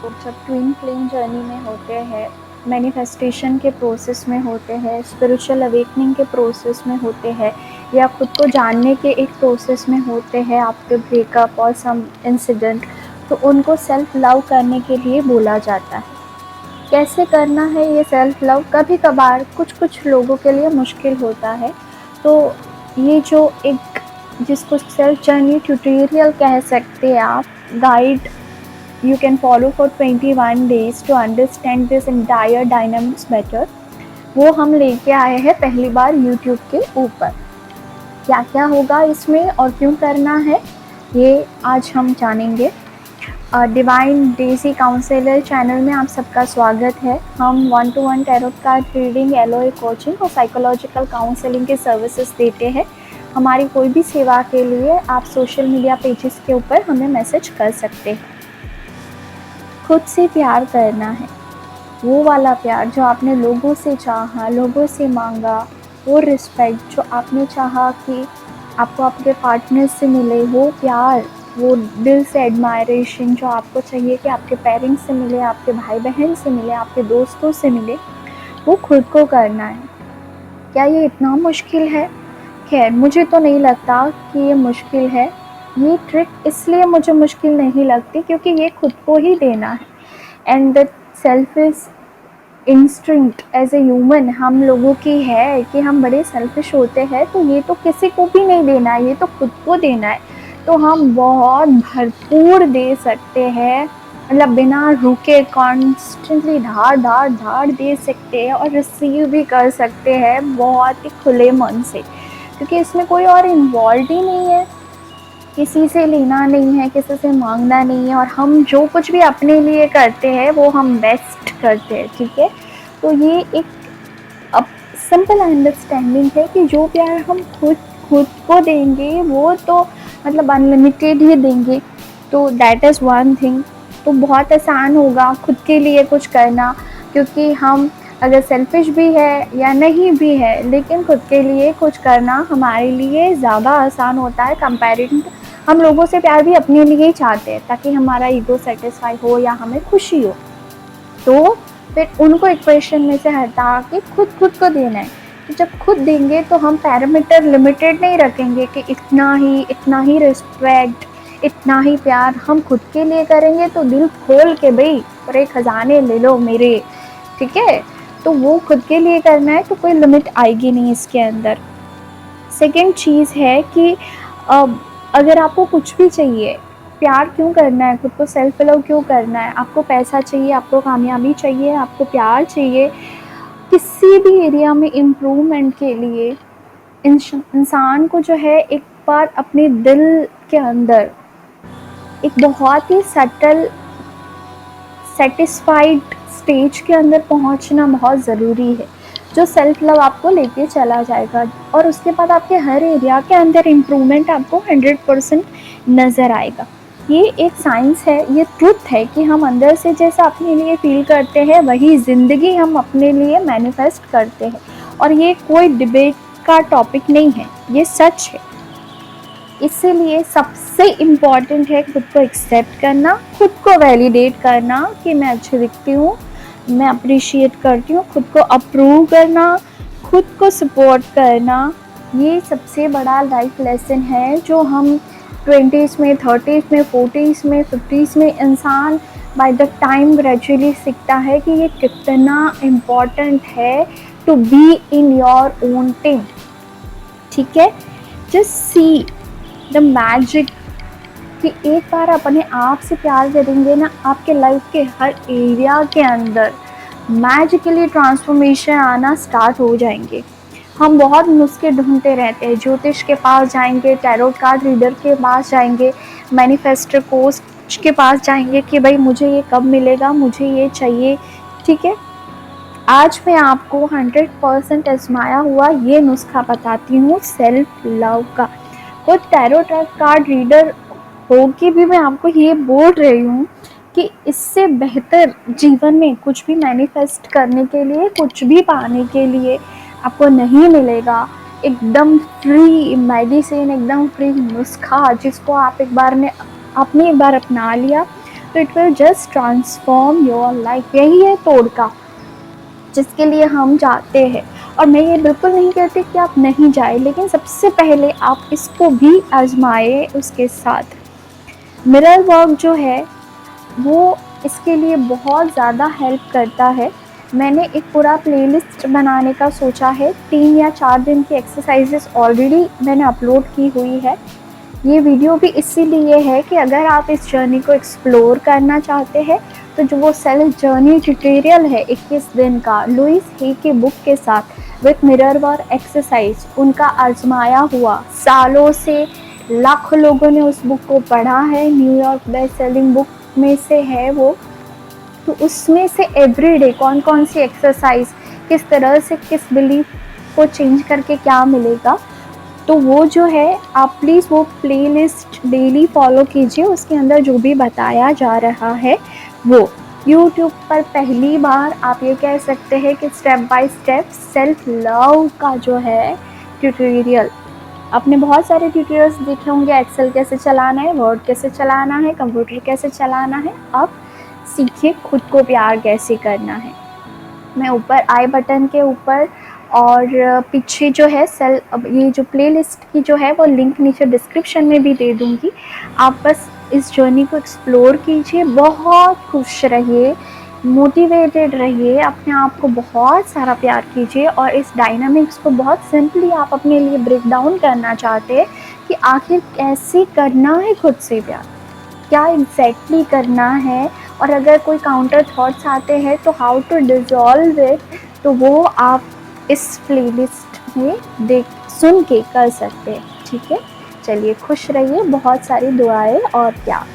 तो जब twin flame journey में होते हैं, मैनिफेस्टेशन के प्रोसेस में होते हैं, स्पिरिचुअल अवेकनिंग के प्रोसेस में होते हैं, या खुद को जानने के एक प्रोसेस में होते हैं आफ्टर ब्रेकअप और सम इंसिडेंट, तो उनको सेल्फ लव करने के लिए बोला जाता है। कैसे करना है ये सेल्फ लव? कभी कभार कुछ कुछ लोगों के लिए मुश्किल होता है। तो ये जो एक, जिसको सेल्फ जर्नी ट्यूटोरियल कह सकते हैं आप, guide you can follow for 21 days to understand this entire dynamics better, वो हम लेके आए हैं पहली बार YouTube के ऊपर। क्या क्या होगा इसमें और क्यों करना है, ये आज हम जानेंगे। डिवाइन डेजी काउंसलर चैनल में आप सबका स्वागत है। हम 1-to-1 tarot card reading, LOA coaching और साइकोलॉजिकल काउंसलिंग के सर्विसेज देते हैं। हमारी कोई भी सेवा के लिए आप सोशल मीडिया पेजेस के ऊपर हमें मैसेज कर सकते हैं। खुद से प्यार करना है, वो वाला प्यार जो आपने लोगों से चाहा, लोगों से मांगा, वो रिस्पेक्ट जो आपने चाहा कि आपको आपके पार्टनर से मिले, वो प्यार, वो दिल से एडमायरेशन जो आपको चाहिए कि आपके पेरेंट्स से मिले, आपके भाई बहन से मिले, आपके दोस्तों से मिले, वो खुद को करना है। क्या ये इतना मुश्किल है? खैर, मुझे तो नहीं लगता कि ये मुश्किल है। ये ट्रिक इसलिए मुझे मुश्किल नहीं लगती क्योंकि ये खुद को ही देना है। And the selfish instinct as a human हम लोगों की है कि हम बड़े सेल्फिश होते हैं, तो ये तो किसी को भी नहीं देना है, ये तो खुद को देना है। तो हम बहुत भरपूर दे सकते हैं, मतलब बिना रुके कॉन्स्टेंटली धार धार धार दे सकते हैं और रिसीव भी कर सकते हैं बहुत ही खुले मन से, क्योंकि इसमें कोई और इन्वॉल्व ही नहीं है। किसी से लेना नहीं है, किसी से मांगना नहीं है, और हम जो कुछ भी अपने लिए करते हैं वो हम बेस्ट करते हैं। ठीक है, तो ये एक अब सिंपल अंडरस्टैंडिंग है कि जो प्यार हम खुद खुद को देंगे वो तो मतलब अनलिमिटेड ही देंगे। तो दैट इज़ वन थिंग। तो बहुत आसान होगा खुद के लिए कुछ करना, क्योंकि हम अगर सेल्फिश भी है या नहीं भी है, लेकिन खुद के लिए कुछ करना हमारे लिए ज़्यादा आसान होता है कंपैरेटिव। हम लोगों से प्यार भी अपने लिए ही चाहते हैं ताकि हमारा ईगो सेटिस्फाई हो या हमें खुशी हो। तो फिर उनको इक्वेशन में से हटा के खुद खुद को देना है। तो जब खुद देंगे तो हम पैरामीटर लिमिटेड नहीं रखेंगे कि इतना ही रिस्पेक्ट, इतना ही प्यार। हम खुद के लिए करेंगे तो दिल खोल के, भाई पूरे खजाने ले लो मेरे, ठीक है। तो वो खुद के लिए करना है, तो कोई लिमिट आएगी नहीं इसके अंदर। सेकेंड चीज़ है कि अगर आपको कुछ भी चाहिए, प्यार क्यों करना है, खुद को सेल्फ लव क्यों करना है? आपको पैसा चाहिए, आपको कामयाबी चाहिए, आपको प्यार चाहिए, किसी भी एरिया में इम्प्रूवमेंट के लिए इंसान को जो है एक बार अपने दिल के अंदर एक बहुत ही सटल सेटिस्फाइड स्टेज के अंदर पहुंचना बहुत ज़रूरी है, जो सेल्फ लव आपको लेके चला जाएगा। और उसके बाद आपके हर एरिया के अंदर इम्प्रूवमेंट आपको 100% नज़र आएगा। ये एक साइंस है, ये ट्रुथ है कि हम अंदर से जैसा अपने लिए फील करते हैं वही ज़िंदगी हम अपने लिए मैनिफेस्ट करते हैं। और ये कोई डिबेट का टॉपिक नहीं है, ये सच है। इसीलिए सबसे इम्पॉर्टेंट है खुद को एक्सेप्ट करना, खुद को वैलिडेट करना कि मैं अच्छी दिखती हूँ, मैं अप्रिशिएट करती हूँ, खुद को अप्रूव करना, खुद को सपोर्ट करना। ये सबसे बड़ा लाइफ लेसन है जो हम 20s में, 30s में, 40s में, 50s में इंसान बाय द टाइम ग्रेजुअली सीखता है कि ये कितना इम्पॉर्टेंट है to be in your own thing. ठीक है, जस्ट सी द मैजिक कि एक बार अपने आप से प्यार करेंगे ना, आपके लाइफ के हर एरिया के अंदर मैजिकली ट्रांसफॉर्मेशन आना स्टार्ट हो जाएंगे। हम बहुत नुस्खे ढूंढते रहते हैं, ज्योतिष के पास जाएंगे, टैरोट कार्ड रीडर के पास जाएंगे, मैनिफेस्टर कोच के पास जाएंगे कि भाई मुझे ये कब मिलेगा, मुझे ये चाहिए। ठीक है, आज मैं आपको 100% आजमाया हुआ ये नुस्खा बताती हूँ सेल्फ लव का। खुद टैरोट कार्ड रीडर होके भी मैं आपको ये बोल रही हूँ कि इससे बेहतर जीवन में कुछ भी मैनिफेस्ट करने के लिए, कुछ भी पाने के लिए आपको नहीं मिलेगा। एकदम फ्री मेडिसिन, एकदम फ्री नुस्खा जिसको आप आपने एक बार अपना लिया तो it will just transform your life. यही है तोड़का जिसके लिए हम जाते हैं। और मैं ये बिल्कुल नहीं कहती कि आप नहीं जाए, लेकिन सबसे पहले आप इसको भी आजमाए उसके साथ। मिरर वर्क जो है वो इसके लिए बहुत ज़्यादा हेल्प करता है। मैंने एक पूरा प्लेलिस्ट बनाने का सोचा है, 3 या 4 दिन की एक्सरसाइजेस ऑलरेडी मैंने अपलोड की हुई है। ये वीडियो भी इसीलिए है कि अगर आप इस जर्नी को एक्सप्लोर करना चाहते हैं तो जो वो सेल्फ जर्नी ट्यूटोरियल है 21 दिन का लुइस हे की बुक के साथ विथ मिरर वर्क एक्सरसाइज, उनका आजमाया हुआ, सालों से लाखों लोगों ने उस बुक को पढ़ा है, न्यूयॉर्क बेस्ट सेलिंग बुक में से है वो। तो उसमें से एवरीडे कौन कौन सी एक्सरसाइज किस तरह से किस बिलीफ को चेंज करके क्या मिलेगा, तो वो जो है आप प्लीज़ वो प्लेलिस्ट डेली फॉलो कीजिए। उसके अंदर जो भी बताया जा रहा है वो यूट्यूब पर पहली बार आप ये कह सकते हैं कि step by step self love का जो है ट्यूटोरियल। आपने बहुत सारे ट्यूटोरियल्स देखे होंगे, एक्सेल कैसे चलाना है, वर्ड कैसे चलाना है, कंप्यूटर कैसे चलाना है। अब सीखिए खुद को प्यार कैसे करना है। मैं ऊपर आई बटन के ऊपर और पीछे जो है ये जो प्लेलिस्ट की जो है वो लिंक नीचे डिस्क्रिप्शन में भी दे दूँगी। आप बस इस जर्नी को एक्सप्लोर कीजिए, बहुत खुश रहिए, मोटिवेटेड रहिए, अपने आप को बहुत सारा प्यार कीजिए। और इस डायनामिक्स को बहुत सिंपली आप अपने लिए ब्रेक डाउन करना चाहते हैं कि आखिर कैसे करना है खुद से प्यार, क्या एग्जैक्टली करना है, और अगर कोई काउंटर थॉट्स आते हैं तो हाउ टू डिज़ोल्व इट, तो वो आप इस प्लेलिस्ट में सुन के कर सकते हैं। ठीक है, चलिए खुश रहिए, बहुत सारी दुआएं और प्यार।